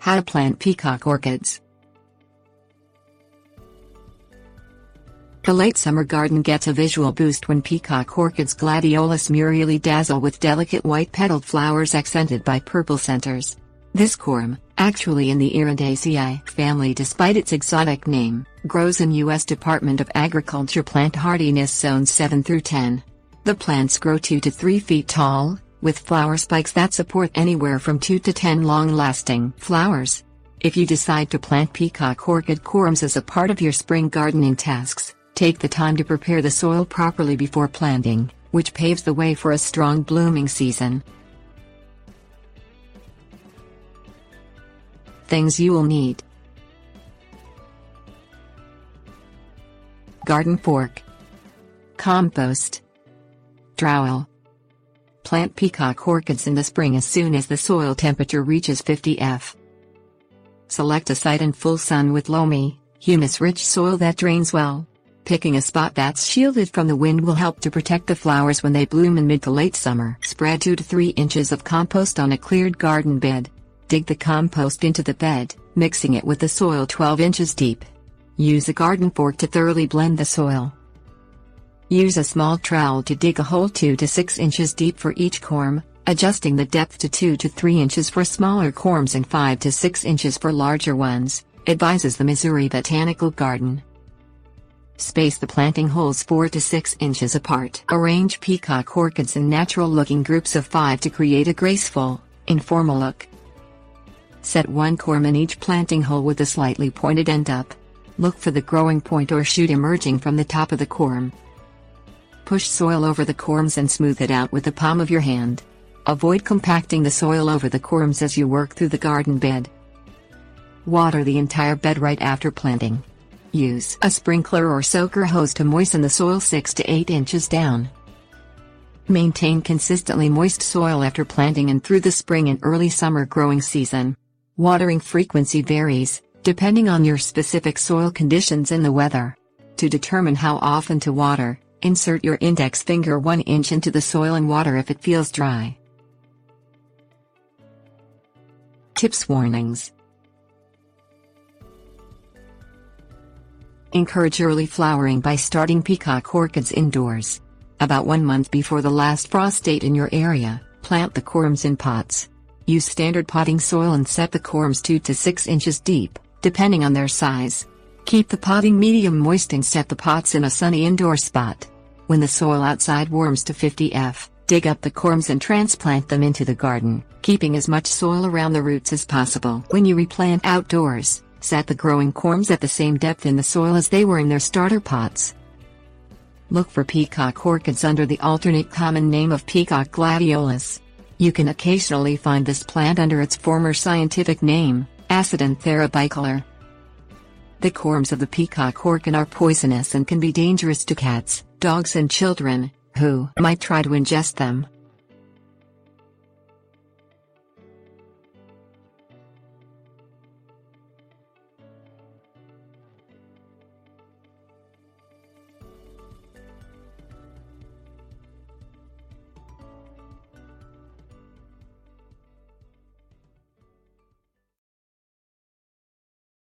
How to plant peacock orchids. The late summer garden gets a visual boost when peacock orchids Gladiolus murielae dazzle with delicate white-petaled flowers accented by purple centers. This corm, actually in the Iridaceae family despite its exotic name, grows in U.S. Department of Agriculture plant hardiness zones 7 through 10. The plants grow 2 to 3 feet tall, with flower spikes that support anywhere from 2 to 10 long-lasting flowers. If you decide to plant peacock orchid corms as a part of your spring gardening tasks, take the time to prepare the soil properly before planting, which paves the way for a strong blooming season. Things you will need: garden fork, compost, trowel. Plant peacock orchids in the spring as soon as the soil temperature reaches 50 F. Select a site in full sun with loamy, humus-rich soil that drains well. Picking a spot that's shielded from the wind will help to protect the flowers when they bloom in mid to late summer. Spread 2 to 3 inches of compost on a cleared garden bed. Dig the compost into the bed, mixing it with the soil 12 inches deep. Use a garden fork to thoroughly blend the soil. Use a small trowel to dig a hole 2 to 6 inches deep for each corm, adjusting the depth to 2 to 3 inches for smaller corms and 5 to 6 inches for larger ones, advises the Missouri Botanical Garden. Space the planting holes 4 to 6 inches apart. Arrange peacock orchids in natural-looking groups of 5 to create a graceful, informal look. Set one corm in each planting hole with a slightly pointed end up. Look for the growing point or shoot emerging from the top of the corm. Push soil over the corms and smooth it out with the palm of your hand. Avoid compacting the soil over the corms as you work through the garden bed. Water the entire bed right after planting. Use a sprinkler or soaker hose to moisten the soil 6 to 8 inches down. Maintain consistently moist soil after planting and through the spring and early summer growing season. Watering frequency varies, depending on your specific soil conditions and the weather. To determine how often to water, insert your index finger 1 inch into the soil and water if it feels dry. Tips. Warnings. Encourage early flowering by starting peacock orchids indoors. About 1 month before the last frost date in your area, plant the corms in pots. Use standard potting soil and set the corms 2 to 6 inches deep, depending on their size. Keep the potting medium moist and set the pots in a sunny indoor spot. When the soil outside warms to 50 F, dig up the corms and transplant them into the garden, keeping as much soil around the roots as possible. When you replant outdoors, set the growing corms at the same depth in the soil as they were in their starter pots. Look for peacock orchids under the alternate common name of peacock gladiolus. You can occasionally find this plant under its former scientific name, Acidanthera bicolor. The corms of the peacock orchid are poisonous and can be dangerous to cats, dogs and children, who might try to ingest them.